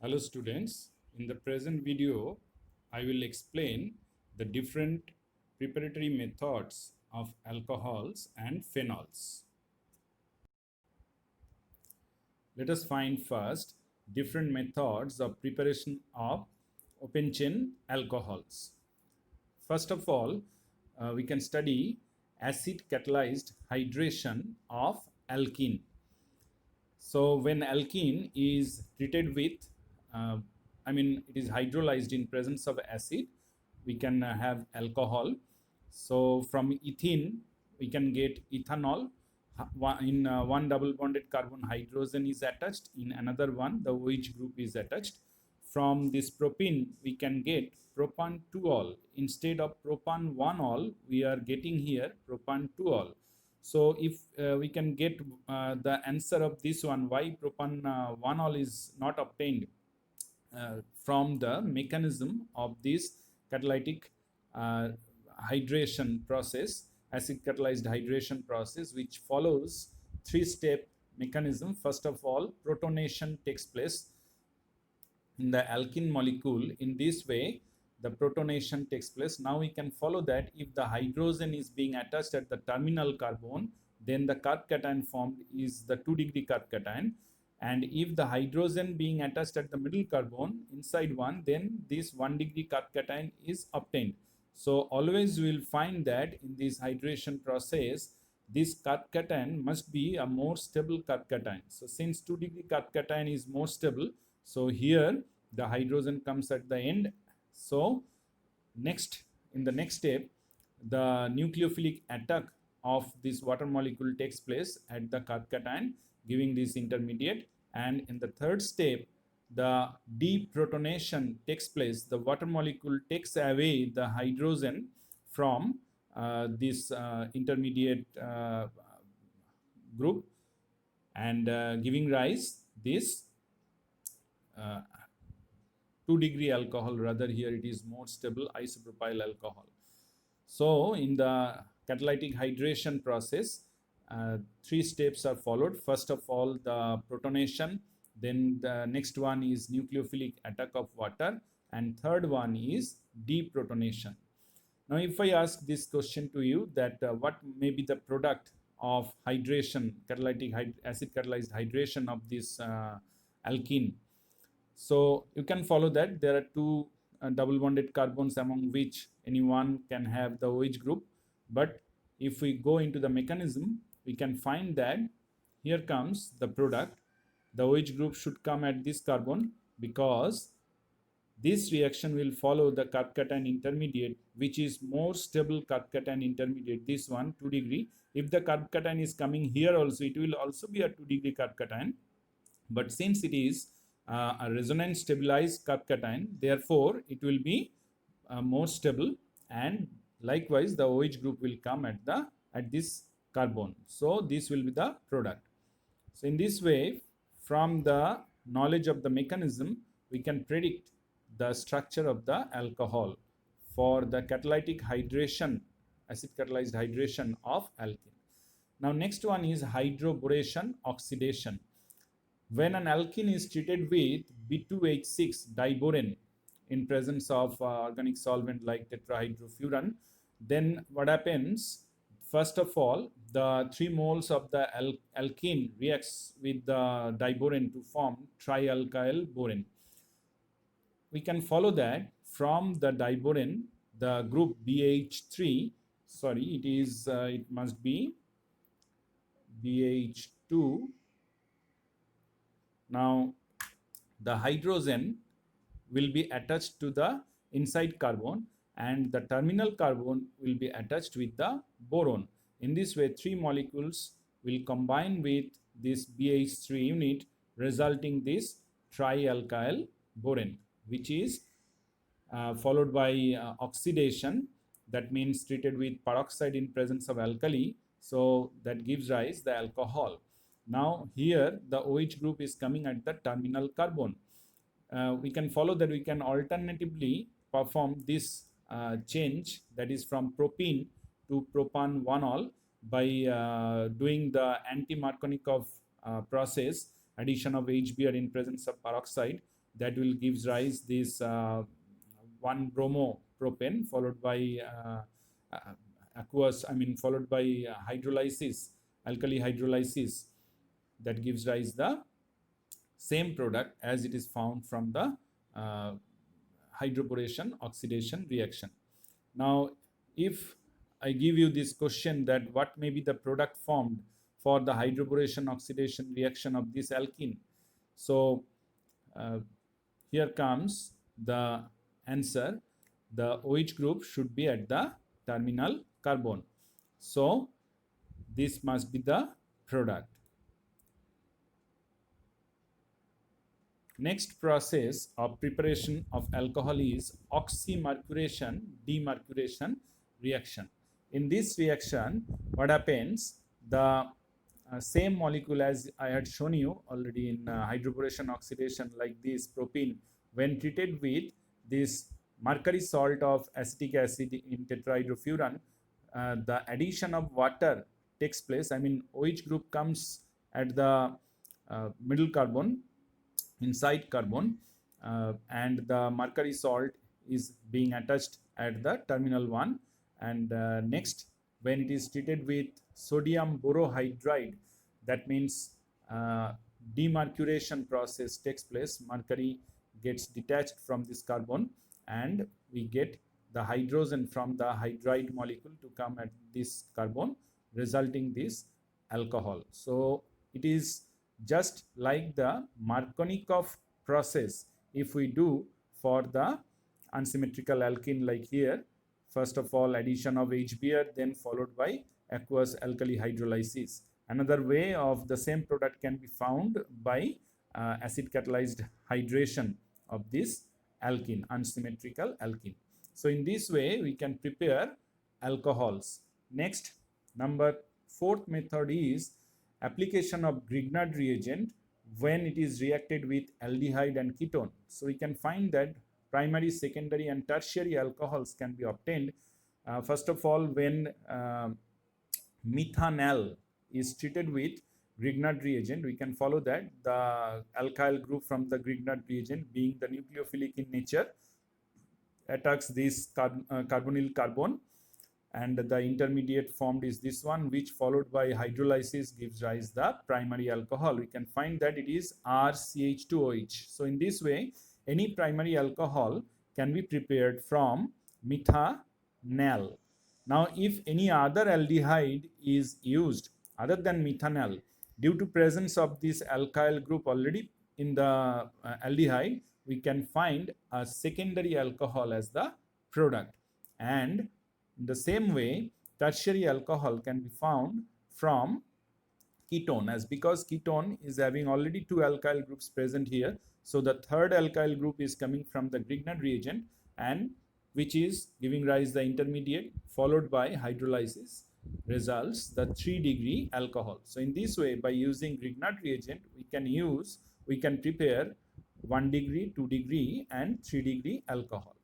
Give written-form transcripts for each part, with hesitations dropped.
Hello students, in the present video I will explain the different preparatory methods of alcohols and phenols. Let us find first different methods of preparation of open chain alcohols. First of all, we can study acid catalyzed hydration of alkene. So when alkene is treated with, uh, it is hydrolyzed in presence of acid, we can have alcohol. So from ethene, we can get ethanol. In one double bonded carbon hydrogen is attached. In another one, the OH group is attached. From this propene, we can get propan 2-ol. Instead of propan 1-ol, we are getting here propan 2-ol. So if we can get the answer of this one, why propan 1-ol is not obtained from the mechanism of this catalytic uh, hydration process, acid catalyzed hydration process, which follows three-step mechanism. First of all, protonation takes place in the alkene molecule. In this way, the protonation takes place. Now we can follow that if the hydrogen is being attached at the terminal carbon, then the carb cation formed is the 2-degree carb cation. And if the hydrogen being attached at the middle carbon inside one, then this 1-degree carb cation is obtained. So always we will find that in this hydration process, this carb cation must be a more stable carb cation. So since 2-degree carb cation is more stable, so here the hydrogen comes at the end. So in the next step, the nucleophilic attack of this water molecule takes place at the carb cation, giving this intermediate. And in the third step, the deprotonation takes place. The water molecule takes away the hydrogen from this intermediate group, and giving rise this 2-degree alcohol. Rather, here it is more stable isopropyl alcohol. So in the catalytic hydration process, three steps are followed. First of all, the protonation, then the next one is nucleophilic attack of water, and third one is deprotonation. Now if I ask this question to you, that what may be the product of hydration, acid catalyzed hydration of this alkene. So you can follow that there are two double bonded carbons among which any one can have the OH group. But if we go into the mechanism, we can find that here comes the product. The OH group should come at this carbon, because this reaction will follow the carb cation intermediate, which is more stable carb cation intermediate, this one 2-degree. If the carb cation is coming here also, it will also be a 2-degree carb cation. But since it is a resonance stabilized carb cation, therefore it will be more stable, and likewise the OH group will come at this carbon. So this will be the product. So in this way, from the knowledge of the mechanism, we can predict the structure of the alcohol for the catalytic hydration, acid catalyzed hydration of alkene. Now next one is hydroboration oxidation. When an alkene is treated with B2H6 diborane in presence of organic solvent like tetrahydrofuran, then what happens? First of all, the 3 moles of the alkene reacts with the diborane to form trialkyl borane. We can follow that from the diborane, the group BH3, it must be BH2. Now the hydrogen will be attached to the inside carbon, and the terminal carbon will be attached with the boron. In this way, 3 molecules will combine with this BH3 unit, resulting this trialkyl borane, which is followed by oxidation. That means treated with peroxide in presence of alkali. So that gives rise the alcohol. Now here the OH group is coming at the terminal carbon. We can follow that we can alternatively perform this change, that is from propene to propan 1-ol, by doing the anti-Markovnikov process, addition of HBr in presence of peroxide. that will gives rise this 1-bromopropane followed by aqueous, followed by hydrolysis, alkali hydrolysis, that gives rise the same product as it is found from the uh, hydroboration oxidation reaction. Now, if I give you this question that what may be the product formed for the hydroboration oxidation reaction of this alkene, so uh, here comes the answer. The OH group should be at the terminal carbon. So this must be the product. Next process of preparation of alcohol is oxymercuration demercuration reaction. In this reaction, what happens? The same molecule as I had shown you already in hydroboration oxidation, like this propene, when treated with this mercury salt of acetic acid in tetrahydrofuran, the addition of water takes place. OH group comes at the middle carbon, inside carbon, and the mercury salt is being attached at the terminal one. And next, when it is treated with sodium borohydride, that means demercuration process takes place. Mercury gets detached from this carbon, and we get the hydrogen from the hydride molecule to come at this carbon, resulting this alcohol. So it is just like the Markovnikov process if we do for the unsymmetrical alkene, like here. First of all, addition of HBr, then followed by aqueous alkali hydrolysis. Another way of the same product can be found by acid catalyzed hydration of this alkene, unsymmetrical alkene. So in this way, we can prepare alcohols. Next, fourth method is application of Grignard reagent when it is reacted with aldehyde and ketone. So we can find that primary, secondary, and tertiary alcohols can be obtained. First of all, when methanal is treated with Grignard reagent, we can follow that the alkyl group from the Grignard reagent, being the nucleophilic in nature, attacks this carbonyl carbon, and the intermediate formed is this one, which followed by hydrolysis gives rise the primary alcohol. We can find that it is RCH2OH. So in this way, any primary alcohol can be prepared from methanal. Now, if any other aldehyde is used other than methanal, due to presence of this alkyl group already in the aldehyde, we can find a secondary alcohol as the product. And in the same way, tertiary alcohol can be found from ketone, as because ketone is having already two alkyl groups present here. So the third alkyl group is coming from the Grignard reagent, and which is giving rise the intermediate followed by hydrolysis results the 3-degree alcohol. So in this way, by using Grignard reagent, we can prepare 1 degree, 2 degree, and 3 degree alcohol.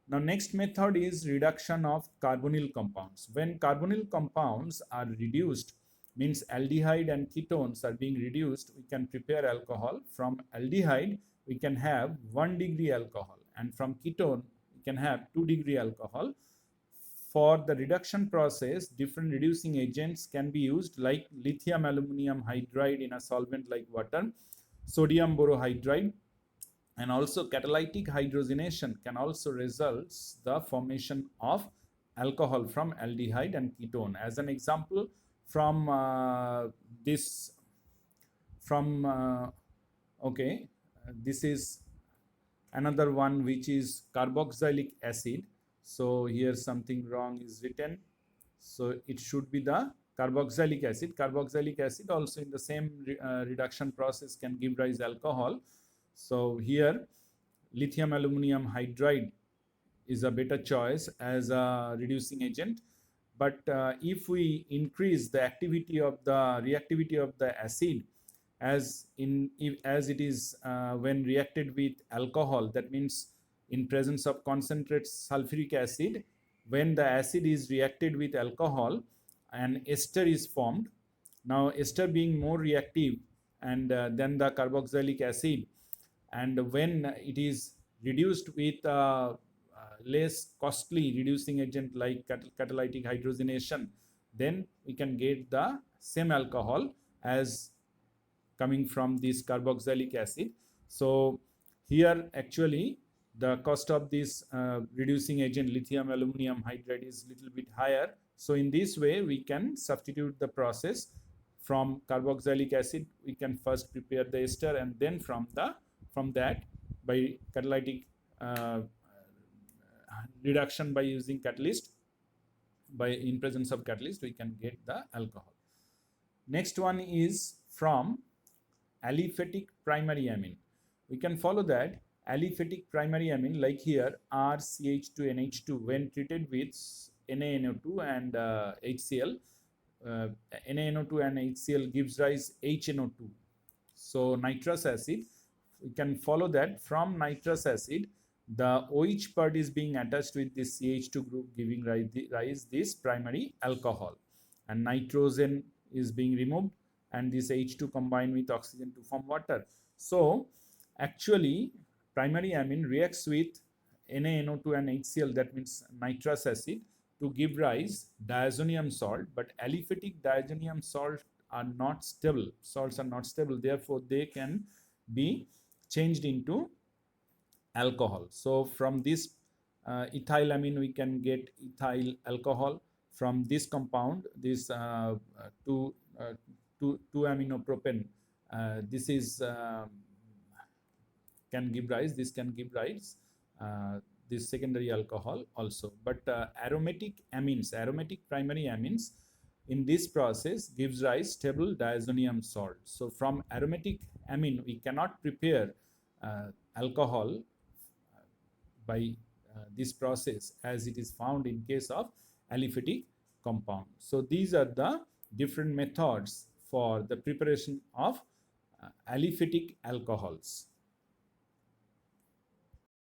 Now, next method is reduction of carbonyl compounds. When carbonyl compounds are reduced, means aldehyde and ketones are being reduced, we can prepare alcohol. From aldehyde, we can have 1 degree alcohol, and from ketone, we can have 2 degree alcohol. For the reduction process, different reducing agents can be used, like lithium aluminum hydride in a solvent like water, sodium borohydride, and also catalytic hydrogenation can also result the formation of alcohol from aldehyde and ketone. As an example, from this is another one, which is carboxylic acid. So here something wrong is written, so it should be the carboxylic acid. Carboxylic acid also in the same reduction process can give rise alcohol. So here lithium aluminum hydride is a better choice as a reducing agent. But if we increase the activity of the reactivity of the acid, as it is when reacted with alcohol, that means in presence of concentrated sulfuric acid, when the acid is reacted with alcohol, an ester is formed. Now ester being more reactive and than the carboxylic acid, and when it is reduced with less costly reducing agent like catalytic hydrogenation, then we can get the same alcohol as coming from this carboxylic acid. So here actually the cost of this reducing agent lithium aluminum hydride is little bit higher. So in this way we can substitute the process. From carboxylic acid we can first prepare the ester, and then from that by catalytic reduction by using catalyst, by in presence of catalyst we can get the alcohol. Next one is from aliphatic primary amine. We can follow that aliphatic primary amine, like here RCH2NH2, when treated with NaNO2 and HCl, NaNO2 and HCl gives rise HNO2. So nitrous acid, we can follow that from nitrous acid the OH part is being attached with this CH2 group, giving rise this primary alcohol, and nitrogen is being removed and this H2 combined with oxygen to form water. So actually primary amine reacts with NaNO2 and HCl, that means nitrous acid, to give rise diazonium salt, but aliphatic diazonium salt are not stable. Salts are not stable, therefore they can be changed into alcohol. So from this ethylamine we can get ethyl alcohol. From this compound, this 2-aminopropane, this is can give rise this secondary alcohol also. But aromatic primary amines in this process gives rise stable diazonium salt. So from aromatic amine we cannot prepare alcohol by this process, as it is found in case of aliphatic compound. So these are the different methods for the preparation of aliphatic alcohols.